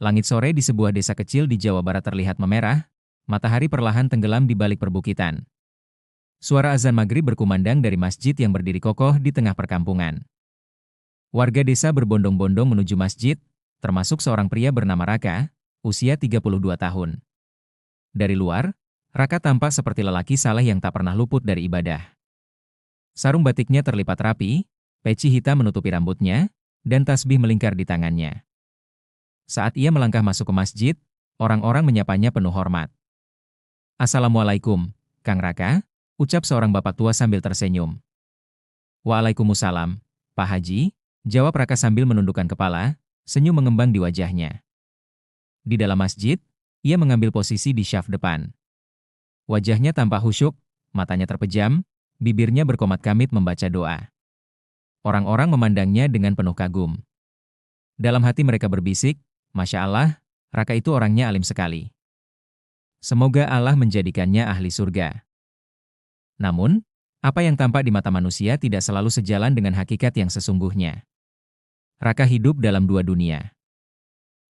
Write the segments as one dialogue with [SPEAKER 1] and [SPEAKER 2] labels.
[SPEAKER 1] Langit sore di sebuah desa kecil di Jawa Barat terlihat memerah, matahari perlahan tenggelam di balik perbukitan. Suara azan maghrib berkumandang dari masjid yang berdiri kokoh di tengah perkampungan. Warga desa berbondong-bondong menuju masjid, termasuk seorang pria bernama Raka, usia 32 tahun. Dari luar, Raka tampak seperti lelaki saleh yang tak pernah luput dari ibadah. Sarung batiknya terlipat rapi, peci hitam menutupi rambutnya, dan tasbih melingkar di tangannya. Saat ia melangkah masuk ke masjid, orang-orang menyapanya penuh hormat. "Assalamualaikum, Kang Raka," ucap seorang bapak tua sambil tersenyum. "Waalaikumsalam, Pak Haji," jawab Raka sambil menundukkan kepala, senyum mengembang di wajahnya. Di dalam masjid, ia mengambil posisi di syaf depan. Wajahnya tampak khusyuk, matanya terpejam, bibirnya berkomat-kamit membaca doa. Orang-orang memandangnya dengan penuh kagum. Dalam hati mereka berbisik, "Masya Allah, Raka itu orangnya alim sekali. Semoga Allah menjadikannya ahli surga." Namun, apa yang tampak di mata manusia tidak selalu sejalan dengan hakikat yang sesungguhnya. Raka hidup dalam dua dunia.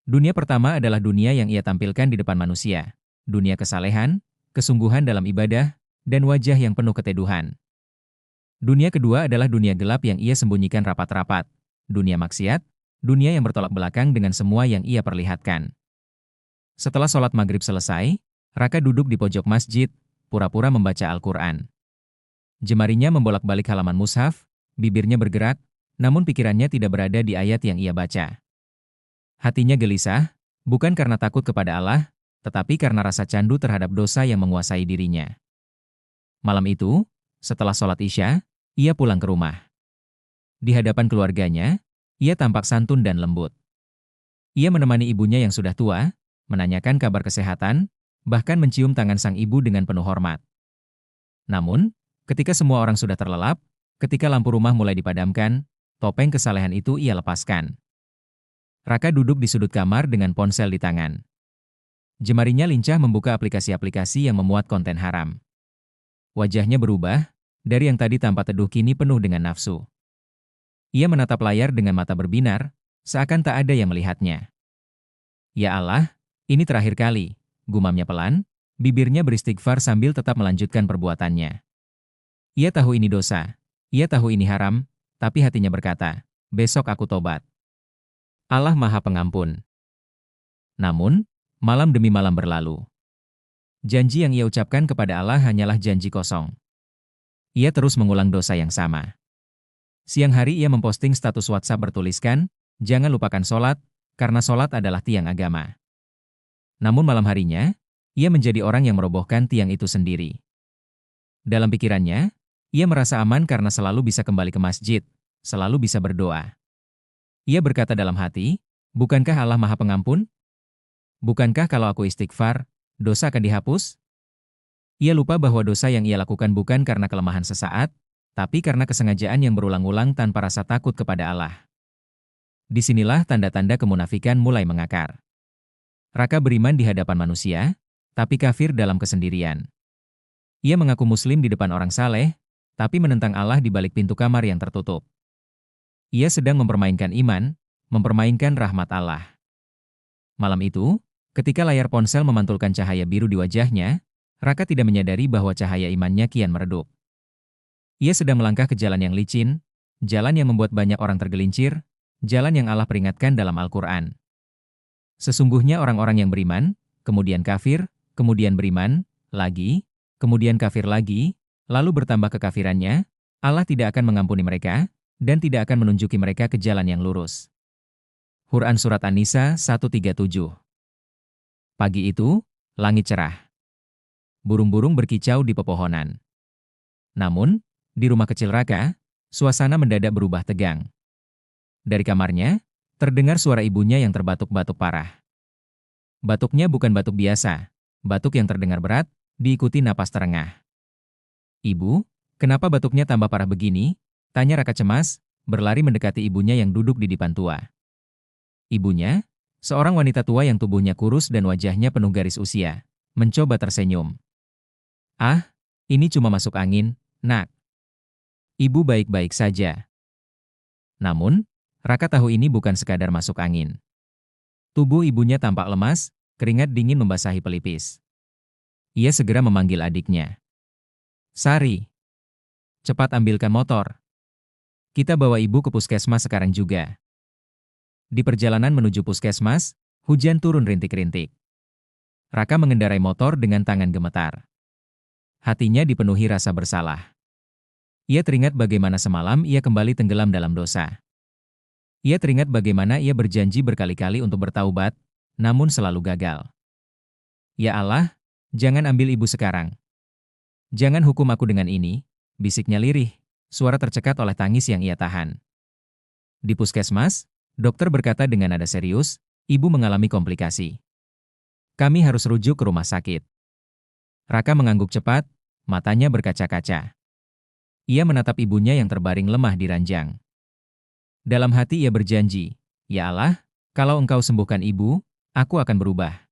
[SPEAKER 1] Dunia pertama adalah dunia yang ia tampilkan di depan manusia. Dunia kesalehan, kesungguhan dalam ibadah, dan wajah yang penuh keteduhan. Dunia kedua adalah dunia gelap yang ia sembunyikan rapat-rapat. Dunia maksiat, dunia yang bertolak belakang dengan semua yang ia perlihatkan. Setelah sholat maghrib selesai, Raka duduk di pojok masjid, pura-pura membaca Al-Quran. Jemarinya membolak-balik halaman mushaf, bibirnya bergerak, namun pikirannya tidak berada di ayat yang ia baca. Hatinya gelisah, bukan karena takut kepada Allah, tetapi karena rasa candu terhadap dosa yang menguasai dirinya. Malam itu, setelah sholat Isya, ia pulang ke rumah. Di hadapan keluarganya, ia tampak santun dan lembut. Ia menemani ibunya yang sudah tua, menanyakan kabar kesehatan, bahkan mencium tangan sang ibu dengan penuh hormat. Namun, ketika semua orang sudah terlelap, ketika lampu rumah mulai dipadamkan, topeng kesalehan itu ia lepaskan. Raka duduk di sudut kamar dengan ponsel di tangan. Jemarinya lincah membuka aplikasi-aplikasi yang memuat konten haram. Wajahnya berubah, dari yang tadi tampak teduh kini penuh dengan nafsu. Ia menatap layar dengan mata berbinar, seakan tak ada yang melihatnya. "Ya Allah, ini terakhir kali," gumamnya pelan, bibirnya beristighfar sambil tetap melanjutkan perbuatannya. Ia tahu ini dosa, ia tahu ini haram, tapi hatinya berkata, "Besok aku tobat. Allah Maha Pengampun." Namun, malam demi malam berlalu. Janji yang ia ucapkan kepada Allah hanyalah janji kosong. Ia terus mengulang dosa yang sama. Siang hari ia memposting status WhatsApp bertuliskan, "Jangan lupakan sholat, karena sholat adalah tiang agama." Namun malam harinya, ia menjadi orang yang merobohkan tiang itu sendiri. Dalam pikirannya, ia merasa aman karena selalu bisa kembali ke masjid, selalu bisa berdoa. Ia berkata dalam hati, "Bukankah Allah Maha Pengampun? Bukankah kalau aku istighfar, dosa akan dihapus?" Ia lupa bahwa dosa yang ia lakukan bukan karena kelemahan sesaat, tapi karena kesengajaan yang berulang-ulang tanpa rasa takut kepada Allah. Disinilah tanda-tanda kemunafikan mulai mengakar. Raka beriman di hadapan manusia, tapi kafir dalam kesendirian. Ia mengaku muslim di depan orang saleh, tapi menentang Allah di balik pintu kamar yang tertutup. Ia sedang mempermainkan iman, mempermainkan rahmat Allah. Malam itu, ketika layar ponsel memantulkan cahaya biru di wajahnya, Raka tidak menyadari bahwa cahaya imannya kian meredup. Ia sedang melangkah ke jalan yang licin, jalan yang membuat banyak orang tergelincir, jalan yang Allah peringatkan dalam Al-Quran. Sesungguhnya orang-orang yang beriman, kemudian kafir, kemudian beriman, lagi, kemudian kafir lagi, lalu bertambah kekafirannya, Allah tidak akan mengampuni mereka, dan tidak akan menunjuki mereka ke jalan yang lurus. Quran Surat An-Nisa 137. Pagi itu, langit cerah. Burung-burung berkicau di pepohonan. Namun, di rumah kecil Raka, suasana mendadak berubah tegang. Dari kamarnya, terdengar suara ibunya yang terbatuk-batuk parah. Batuknya bukan batuk biasa, batuk yang terdengar berat, diikuti napas terengah. "Ibu, kenapa batuknya tambah parah begini?" tanya Raka cemas, berlari mendekati ibunya yang duduk di depan tua. Ibunya, seorang wanita tua yang tubuhnya kurus dan wajahnya penuh garis usia, mencoba tersenyum. "Ah, ini cuma masuk angin, Nak. Ibu baik-baik saja." Namun, Raka tahu ini bukan sekadar masuk angin. Tubuh ibunya tampak lemas, keringat dingin membasahi pelipis. Ia segera memanggil adiknya. Sari, cepat ambilkan motor. Kita bawa ibu ke puskesmas sekarang juga. Di perjalanan menuju puskesmas, hujan turun rintik-rintik. Raka mengendarai motor dengan tangan gemetar. Hatinya dipenuhi rasa bersalah. Ia teringat bagaimana semalam ia kembali tenggelam dalam dosa. Ia teringat bagaimana ia berjanji berkali-kali untuk bertaubat, namun selalu gagal. Ya Allah, jangan ambil ibu sekarang. Jangan hukum aku dengan ini, bisiknya lirih, suara tercekat oleh tangis yang ia tahan. Di puskesmas, dokter berkata dengan nada serius, ibu mengalami komplikasi. Kami harus rujuk ke rumah sakit. Raka mengangguk cepat, matanya berkaca-kaca. Ia menatap ibunya yang terbaring lemah di ranjang. Dalam hati ia berjanji, ya Allah, kalau engkau sembuhkan ibu, aku akan berubah.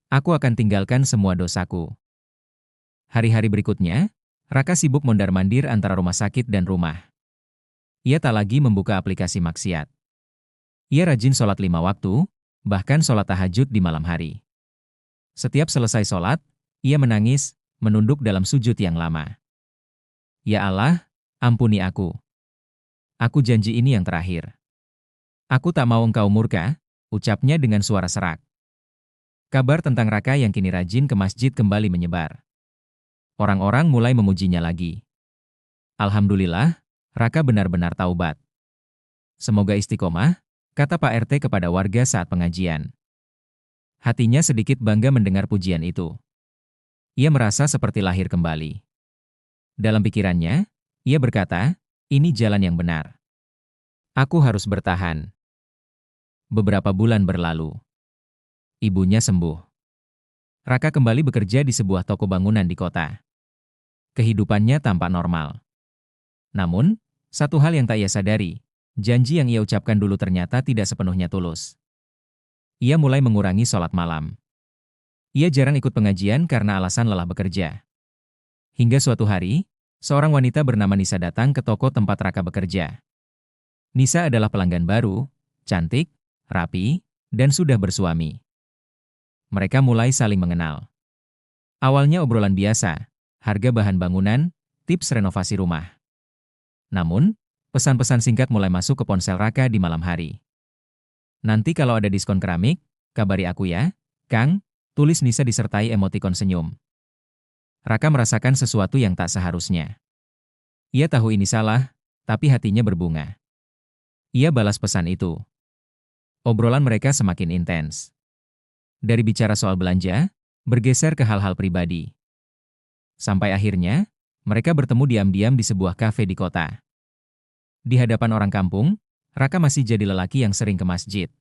[SPEAKER 1] Aku akan tinggalkan semua dosaku. Hari-hari berikutnya, Raka sibuk mondar-mandir antara rumah sakit dan rumah. Ia tak lagi membuka aplikasi maksiat. Ia rajin sholat 5 waktu, bahkan sholat tahajud di malam hari. Setiap selesai sholat, ia menangis, menunduk dalam sujud yang lama. Ya Allah, ampuni aku. Aku janji ini yang terakhir. Aku tak mau engkau murka, ucapnya dengan suara serak. Kabar tentang Raka yang kini rajin ke masjid kembali menyebar. Orang-orang mulai memujinya lagi. Alhamdulillah, Raka benar-benar taubat. Semoga istiqomah, kata Pak RT kepada warga saat pengajian. Hatinya sedikit bangga mendengar pujian itu. Ia merasa seperti lahir kembali. Dalam pikirannya, ia berkata, ini jalan yang benar. Aku harus bertahan. Beberapa bulan berlalu. Ibunya sembuh. Raka kembali bekerja di sebuah toko bangunan di kota. Kehidupannya tampak normal. Namun, satu hal yang tak ia sadari, janji yang ia ucapkan dulu ternyata tidak sepenuhnya tulus. Ia mulai mengurangi sholat malam. Ia jarang ikut pengajian karena alasan lelah bekerja. Hingga suatu hari, seorang wanita bernama Nisa datang ke toko tempat Raka bekerja. Nisa adalah pelanggan baru, cantik, rapi, dan sudah bersuami. Mereka mulai saling mengenal. Awalnya obrolan biasa, harga bahan bangunan, tips renovasi rumah. Namun, pesan-pesan singkat mulai masuk ke ponsel Raka di malam hari. Nanti kalau ada diskon keramik, kabari aku ya, Kang, tulis Nisa disertai emotikon senyum. Raka merasakan sesuatu yang tak seharusnya. Ia tahu ini salah, tapi hatinya berbunga. Ia balas pesan itu. Obrolan mereka semakin intens. Dari bicara soal belanja, bergeser ke hal-hal pribadi. Sampai akhirnya, mereka bertemu diam-diam di sebuah kafe di kota. Di hadapan orang kampung, Raka masih jadi lelaki yang sering ke masjid.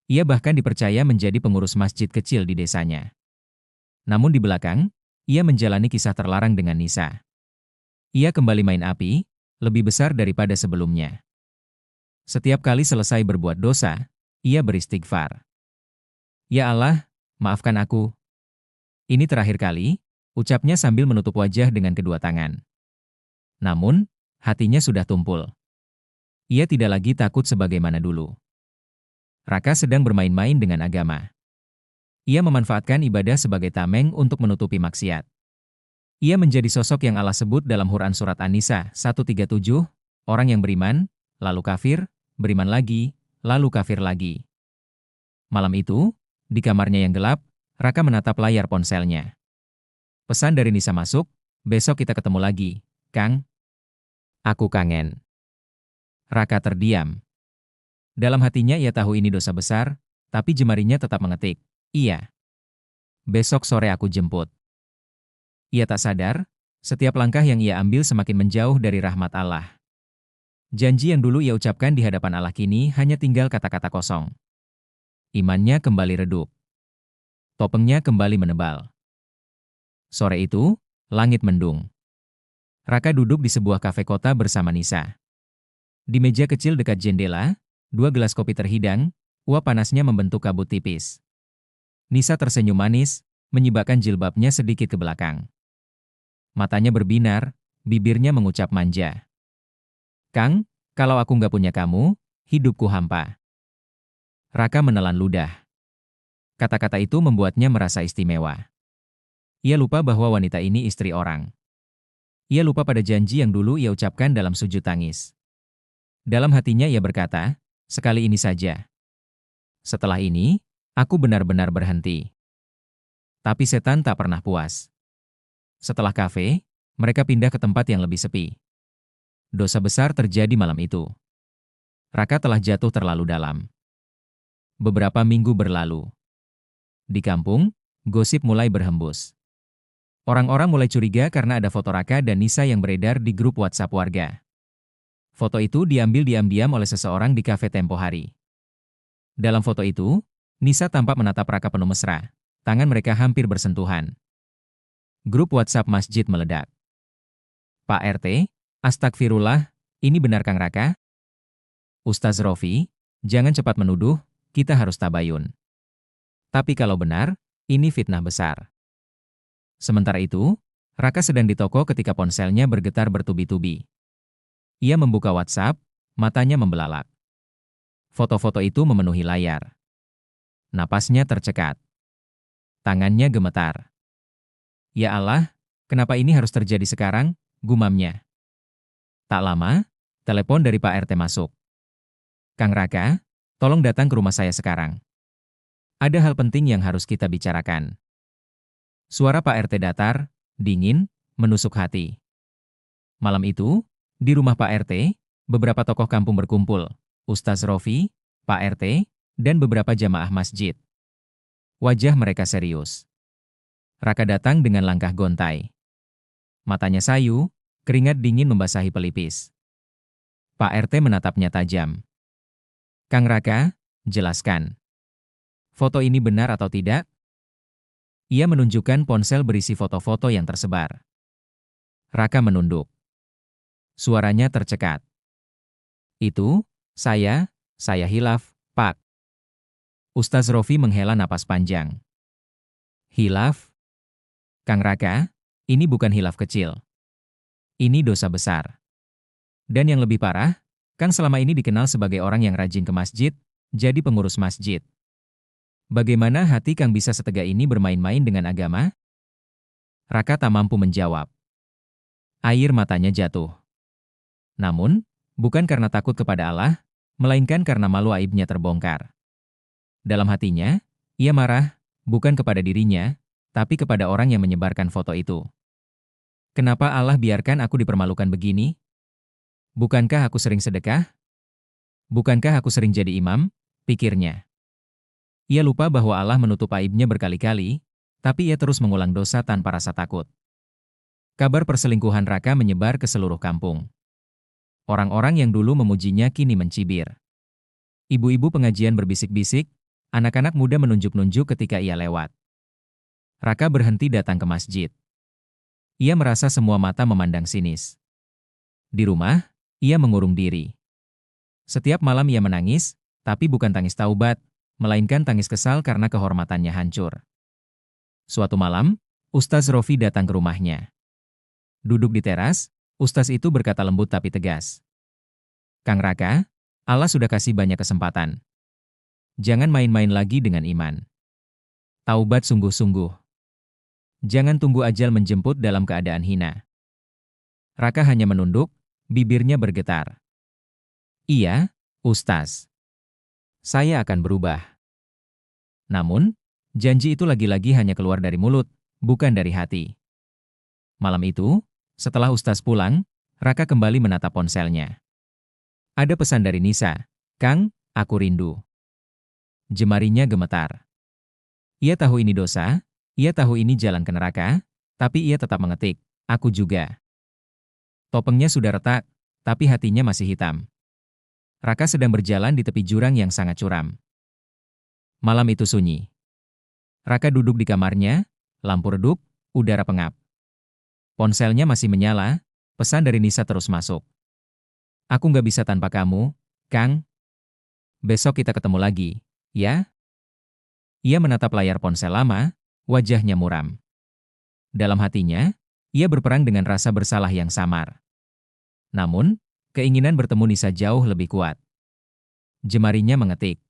[SPEAKER 1] Ia bahkan dipercaya menjadi pengurus masjid kecil di desanya. Namun di belakang, ia menjalani kisah terlarang dengan Nisa. Ia kembali main api, lebih besar daripada sebelumnya. Setiap kali selesai berbuat dosa, ia beristighfar. Ya Allah, maafkan aku. Ini terakhir kali, ucapnya sambil menutup wajah dengan kedua tangan. Namun, hatinya sudah tumpul. Ia tidak lagi takut sebagaimana dulu. Raka sedang bermain-main dengan agama. Ia memanfaatkan ibadah sebagai tameng untuk menutupi maksiat. Ia menjadi sosok yang Allah sebut dalam Quran Surat An-Nisa 137, orang yang beriman, lalu kafir, beriman lagi, lalu kafir lagi. Malam itu, di kamarnya yang gelap, Raka menatap layar ponselnya. Pesan dari Nisa masuk, besok kita ketemu lagi, Kang. Aku kangen. Raka terdiam. Dalam hatinya ia tahu ini dosa besar, tapi jemarinya tetap mengetik, iya. Besok sore aku jemput. Ia tak sadar, setiap langkah yang ia ambil semakin menjauh dari rahmat Allah. Janji yang dulu ia ucapkan di hadapan Allah kini hanya tinggal kata-kata kosong. Imannya kembali redup. Topengnya kembali menebal. Sore itu, langit mendung. Raka duduk di sebuah kafe kota bersama Nisa. Di meja kecil dekat jendela, 2 gelas kopi terhidang, uap panasnya membentuk kabut tipis. Nisa tersenyum manis, menyibakkan jilbabnya sedikit ke belakang. Matanya berbinar, bibirnya mengucap manja. Kang, kalau aku nggak punya kamu, hidupku hampa. Raka menelan ludah. Kata-kata itu membuatnya merasa istimewa. Ia lupa bahwa wanita ini istri orang. Ia lupa pada janji yang dulu ia ucapkan dalam sujud tangis. Dalam hatinya ia berkata, sekali ini saja. Setelah ini, aku benar-benar berhenti. Tapi setan tak pernah puas. Setelah kafe, mereka pindah ke tempat yang lebih sepi. Dosa besar terjadi malam itu. Raka telah jatuh terlalu dalam. Beberapa minggu berlalu. Di kampung, gosip mulai berhembus. Orang-orang mulai curiga karena ada foto Raka dan Nisa yang beredar di grup WhatsApp warga. Foto itu diambil diam-diam oleh seseorang di kafe tempo hari. Dalam foto itu, Nisa tampak menatap Raka penuh mesra. Tangan mereka hampir bersentuhan. Grup WhatsApp masjid meledak. Pak RT, astagfirullah, ini benar Kang Raka? Ustaz Rofi, jangan cepat menuduh, kita harus tabayun. Tapi kalau benar, ini fitnah besar. Sementara itu, Raka sedang di toko ketika ponselnya bergetar bertubi-tubi. Ia membuka WhatsApp, matanya membelalak. Foto-foto itu memenuhi layar. Napasnya tercekat. Tangannya gemetar. Ya Allah, kenapa ini harus terjadi sekarang? Gumamnya. Tak lama, telepon dari Pak RT masuk. Kang Raka, tolong datang ke rumah saya sekarang. Ada hal penting yang harus kita bicarakan. Suara Pak RT datar, dingin, menusuk hati. Malam itu, di rumah Pak RT, beberapa tokoh kampung berkumpul. Ustaz Rofi, Pak RT, dan beberapa jamaah masjid. Wajah mereka serius. Raka datang dengan langkah gontai. Matanya sayu, keringat dingin membasahi pelipis. Pak RT menatapnya tajam. Kang Raka, jelaskan. Foto ini benar atau tidak? Ia menunjukkan ponsel berisi foto-foto yang tersebar. Raka menunduk. Suaranya tercekat. Itu, saya hilaf, Pak. Ustaz Rofi menghela napas panjang. Hilaf? Kang Raka, ini bukan hilaf kecil. Ini dosa besar. Dan yang lebih parah, Kang selama ini dikenal sebagai orang yang rajin ke masjid, jadi pengurus masjid. Bagaimana hati Kang bisa setega ini bermain-main dengan agama? Raka tak mampu menjawab. Air matanya jatuh. Namun, bukan karena takut kepada Allah, melainkan karena malu aibnya terbongkar. Dalam hatinya, ia marah, bukan kepada dirinya, tapi kepada orang yang menyebarkan foto itu. Kenapa Allah biarkan aku dipermalukan begini? Bukankah aku sering sedekah? Bukankah aku sering jadi imam? Pikirnya. Ia lupa bahwa Allah menutup aibnya berkali-kali, tapi ia terus mengulang dosa tanpa rasa takut. Kabar perselingkuhan Raka menyebar ke seluruh kampung. Orang-orang yang dulu memujinya kini mencibir. Ibu-ibu pengajian berbisik-bisik, anak-anak muda menunjuk-nunjuk ketika ia lewat. Raka berhenti datang ke masjid. Ia merasa semua mata memandang sinis. Di rumah, ia mengurung diri. Setiap malam ia menangis, tapi bukan tangis taubat, melainkan tangis kesal karena kehormatannya hancur. Suatu malam, Ustaz Rofi datang ke rumahnya. Duduk di teras, Ustaz itu berkata lembut tapi tegas. Kang Raka, Allah sudah kasih banyak kesempatan. Jangan main-main lagi dengan iman. Taubat sungguh-sungguh. Jangan tunggu ajal menjemput dalam keadaan hina. Raka hanya menunduk, bibirnya bergetar. Iya, Ustaz. Saya akan berubah. Namun, janji itu lagi-lagi hanya keluar dari mulut, bukan dari hati. Malam itu, setelah Ustaz pulang, Raka kembali menatap ponselnya. Ada pesan dari Nisa, Kang, aku rindu. Jemarinya gemetar. Ia tahu ini dosa, ia tahu ini jalan ke neraka, tapi ia tetap mengetik, aku juga. Topengnya sudah retak, tapi hatinya masih hitam. Raka sedang berjalan di tepi jurang yang sangat curam. Malam itu sunyi. Raka duduk di kamarnya, lampu redup, udara pengap. Ponselnya masih menyala, pesan dari Nisa terus masuk. Aku nggak bisa tanpa kamu, Kang. Besok kita ketemu lagi, ya? Ia menatap layar ponsel lama, wajahnya muram. Dalam hatinya, ia berperang dengan rasa bersalah yang samar. Namun, keinginan bertemu Nisa jauh lebih kuat. Jemarinya mengetik.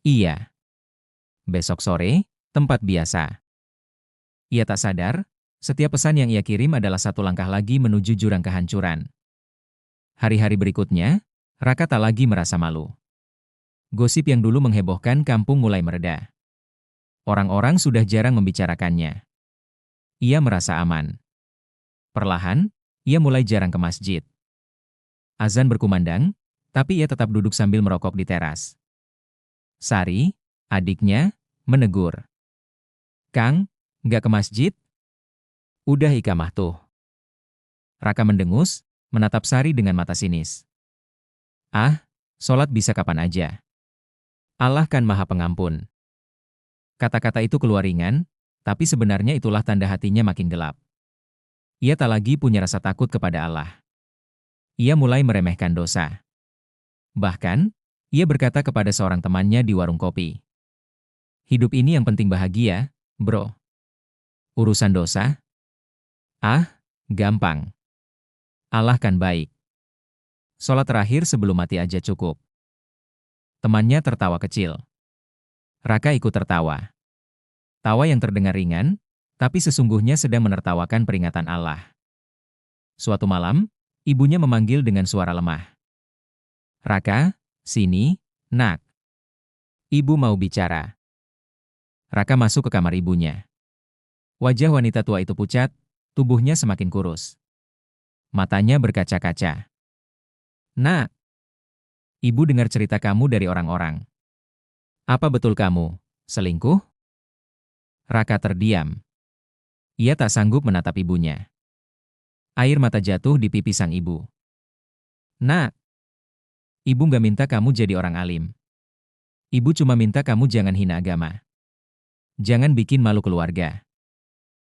[SPEAKER 1] Iya. Besok sore, tempat biasa. Ia tak sadar, setiap pesan yang ia kirim adalah satu langkah lagi menuju jurang kehancuran. Hari-hari berikutnya, Raka tak lagi merasa malu. Gosip yang dulu menghebohkan kampung mulai mereda. Orang-orang sudah jarang membicarakannya. Ia merasa aman. Perlahan, ia mulai jarang ke masjid. Azan berkumandang, tapi ia tetap duduk sambil merokok di teras. Sari, adiknya, menegur. "Kang, nggak ke masjid? Udah ikamah tuh." Raka mendengus, menatap Sari dengan mata sinis. "Ah, sholat bisa kapan aja. Allah kan maha pengampun." Kata-kata itu keluar ringan, tapi sebenarnya itulah tanda hatinya makin gelap. Ia tak lagi punya rasa takut kepada Allah. Ia mulai meremehkan dosa. Bahkan, ia berkata kepada seorang temannya di warung kopi, "Hidup ini yang penting bahagia, bro. Urusan dosa? Ah, gampang. Allah kan baik. Sholat terakhir sebelum mati aja cukup." Temannya tertawa kecil. Raka ikut tertawa. Tawa yang terdengar ringan, tapi sesungguhnya sedang menertawakan peringatan Allah. Suatu malam, ibunya memanggil dengan suara lemah. "Raka, sini, nak. Ibu mau bicara." Raka masuk ke kamar ibunya. Wajah wanita tua itu pucat, tubuhnya semakin kurus. Matanya berkaca-kaca. "Nak, ibu dengar cerita kamu dari orang-orang. Apa betul kamu selingkuh?" Raka terdiam. Ia tak sanggup menatap ibunya. Air mata jatuh di pipi sang ibu. "Nak, ibu nggak minta kamu jadi orang alim. Ibu cuma minta kamu jangan hina agama. Jangan bikin malu keluarga.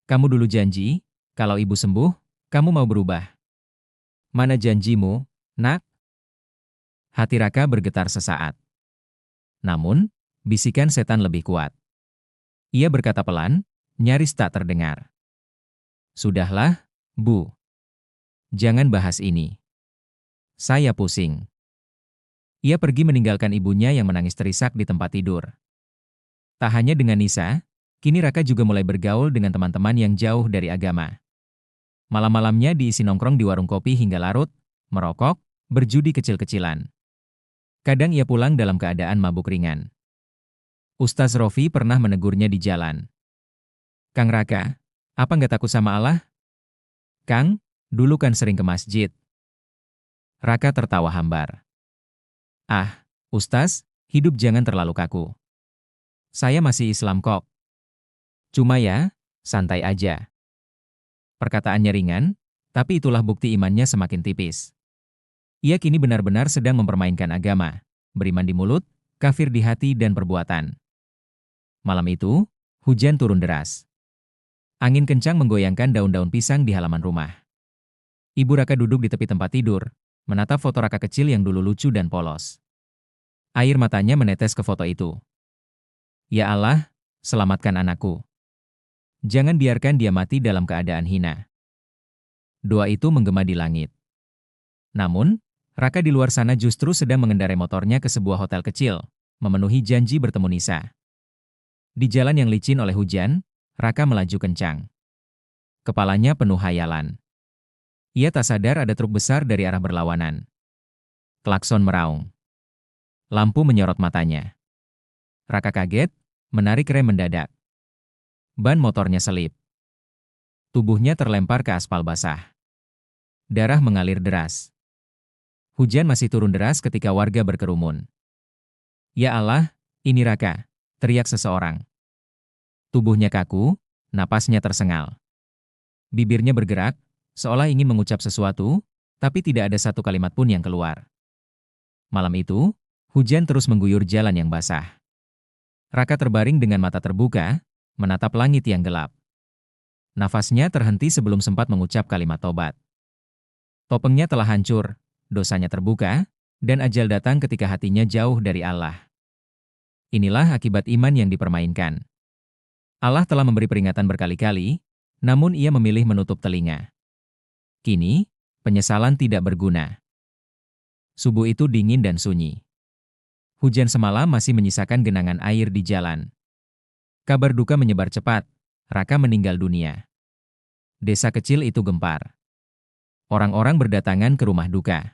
[SPEAKER 1] Kamu dulu janji, kalau ibu sembuh, kamu mau berubah. Mana janjimu, nak?" Hati Raka bergetar sesaat. Namun, bisikan setan lebih kuat. Ia berkata pelan, nyaris tak terdengar. "Sudahlah, Bu. Jangan bahas ini. Saya pusing." Ia pergi meninggalkan ibunya yang menangis terisak di tempat tidur. Tak hanya dengan Nisa, kini Raka juga mulai bergaul dengan teman-teman yang jauh dari agama. Malam-malamnya diisi nongkrong di warung kopi hingga larut, merokok, berjudi kecil-kecilan. Kadang ia pulang dalam keadaan mabuk ringan. Ustaz Rofi pernah menegurnya di jalan. "Kang Raka, apa nggak takut sama Allah? Kang, dulu kan sering ke masjid." Raka tertawa hambar. "Ah, Ustaz, hidup jangan terlalu kaku. Saya masih Islam kok. Cuma ya, santai aja." Perkataannya ringan, tapi itulah bukti imannya semakin tipis. Ia kini benar-benar sedang mempermainkan agama, beriman di mulut, kafir di hati dan perbuatan. Malam itu, hujan turun deras. Angin kencang menggoyangkan daun-daun pisang di halaman rumah. Ibu Raka duduk di tepi tempat tidur, menatap foto Raka kecil yang dulu lucu dan polos. Air matanya menetes ke foto itu. "Ya Allah, selamatkan anakku. Jangan biarkan dia mati dalam keadaan hina." Doa itu menggema di langit. Namun, Raka di luar sana justru sedang mengendarai motornya ke sebuah hotel kecil, memenuhi janji bertemu Nisa. Di jalan yang licin oleh hujan, Raka melaju kencang. Kepalanya penuh hayalan. Ia tak sadar ada truk besar dari arah berlawanan. Klakson meraung. Lampu menyorot matanya. Raka kaget, menarik rem mendadak. Ban motornya selip. Tubuhnya terlempar ke aspal basah. Darah mengalir deras. Hujan masih turun deras ketika warga berkerumun. "Ya Allah, ini Raka," teriak seseorang. Tubuhnya kaku, napasnya tersengal. Bibirnya bergerak, seolah ingin mengucap sesuatu, tapi tidak ada satu kalimat pun yang keluar. Malam itu, hujan terus mengguyur jalan yang basah. Raka terbaring dengan mata terbuka, menatap langit yang gelap. Nafasnya terhenti sebelum sempat mengucap kalimat tobat. Topengnya telah hancur, dosanya terbuka, dan ajal datang ketika hatinya jauh dari Allah. Inilah akibat iman yang dipermainkan. Allah telah memberi peringatan berkali-kali, namun ia memilih menutup telinga. Kini, penyesalan tidak berguna. Subuh itu dingin dan sunyi. Hujan semalam masih menyisakan genangan air di jalan. Kabar duka menyebar cepat. Raka meninggal dunia. Desa kecil itu gempar. Orang-orang berdatangan ke rumah duka.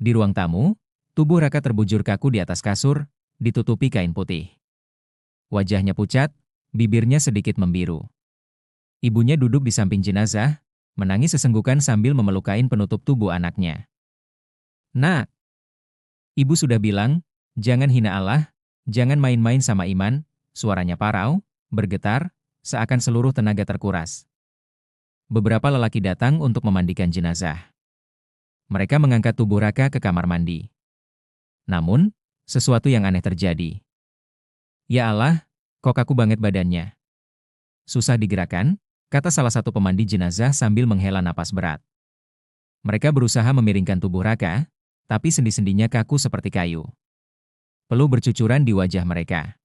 [SPEAKER 1] Di ruang tamu, tubuh Raka terbujur kaku di atas kasur, ditutupi kain putih. Wajahnya pucat, bibirnya sedikit membiru. Ibunya duduk di samping jenazah, menangis sesenggukan sambil memeluk kain penutup tubuh anaknya. "Nak, ibu sudah bilang, jangan hina Allah, jangan main-main sama iman." Suaranya parau, bergetar, seakan seluruh tenaga terkuras. Beberapa lelaki datang untuk memandikan jenazah. Mereka mengangkat tubuh Raka ke kamar mandi. Namun, sesuatu yang aneh terjadi. "Ya Allah, kok kaku banget badannya. Susah digerakkan," kata salah satu pemandi jenazah sambil menghela napas berat. Mereka berusaha memiringkan tubuh Raka, tapi sendi-sendinya kaku seperti kayu. Peluh bercucuran di wajah mereka.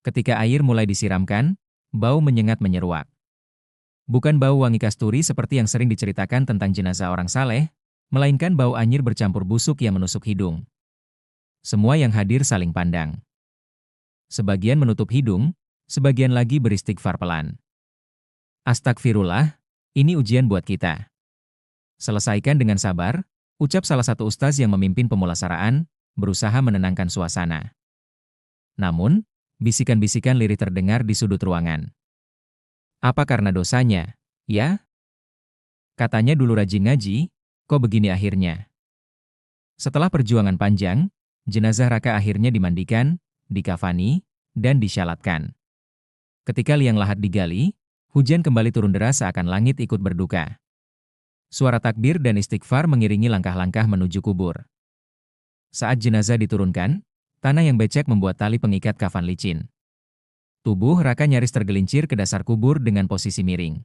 [SPEAKER 1] Ketika air mulai disiramkan, bau menyengat menyeruak. Bukan bau wangi kasturi seperti yang sering diceritakan tentang jenazah orang saleh, melainkan bau anyir bercampur busuk yang menusuk hidung. Semua yang hadir saling pandang. Sebagian menutup hidung, sebagian lagi beristighfar pelan. "Astagfirullah, ini ujian buat kita. Selesaikan dengan sabar," ucap salah satu ustaz yang memimpin pemulasaraan, berusaha menenangkan suasana. Namun, bisikan-bisikan lirih terdengar di sudut ruangan. "Apa karena dosanya, ya? Katanya dulu rajin ngaji, kok begini akhirnya?" Setelah perjuangan panjang, jenazah Raka akhirnya dimandikan, dikafani, dan disyalatkan. Ketika liang lahat digali, hujan kembali turun deras seakan langit ikut berduka. Suara takbir dan istighfar mengiringi langkah-langkah menuju kubur. Saat jenazah diturunkan, tanah yang becek membuat tali pengikat kafan licin. Tubuh Raka nyaris tergelincir ke dasar kubur dengan posisi miring.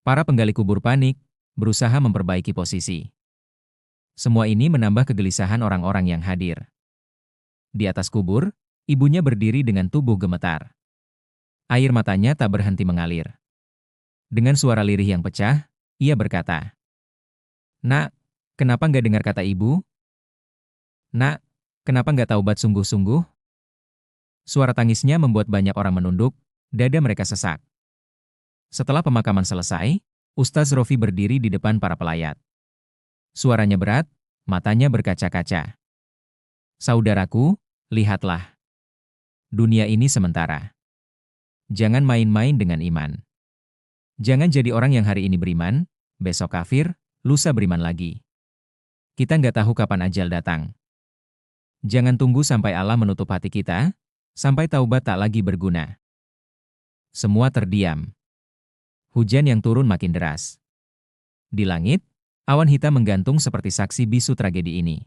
[SPEAKER 1] Para penggali kubur panik, berusaha memperbaiki posisi. Semua ini menambah kegelisahan orang-orang yang hadir. Di atas kubur, ibunya berdiri dengan tubuh gemetar. Air matanya tak berhenti mengalir. Dengan suara lirih yang pecah, ia berkata, "Nak, kenapa nggak dengar kata ibu? Nak, kenapa nggak taubat sungguh-sungguh?" Suara tangisnya membuat banyak orang menunduk, dada mereka sesak. Setelah pemakaman selesai, Ustaz Rofi berdiri di depan para pelayat. Suaranya berat, matanya berkaca-kaca. "Saudaraku, lihatlah. Dunia ini sementara. Jangan main-main dengan iman. Jangan jadi orang yang hari ini beriman, besok kafir, lusa beriman lagi. Kita nggak tahu kapan ajal datang. Jangan tunggu sampai Allah menutup hati kita, sampai taubat tak lagi berguna." Semua terdiam. Hujan yang turun makin deras. Di langit, awan hitam menggantung seperti saksi bisu tragedi ini.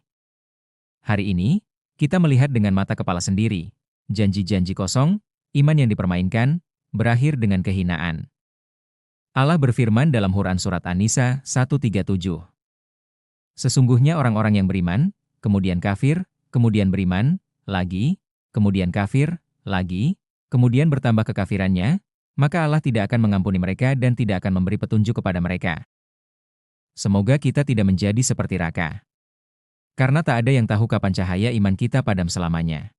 [SPEAKER 1] Hari ini, kita melihat dengan mata kepala sendiri, janji-janji kosong, iman yang dipermainkan, berakhir dengan kehinaan. Allah berfirman dalam Quran Surat An-Nisa 137. "Sesungguhnya orang-orang yang beriman, kemudian kafir, kemudian beriman, lagi, kemudian kafir, lagi, kemudian bertambah kekafirannya, maka Allah tidak akan mengampuni mereka dan tidak akan memberi petunjuk kepada mereka." Semoga kita tidak menjadi seperti Raka. Karena tak ada yang tahu kapan cahaya iman kita padam selamanya.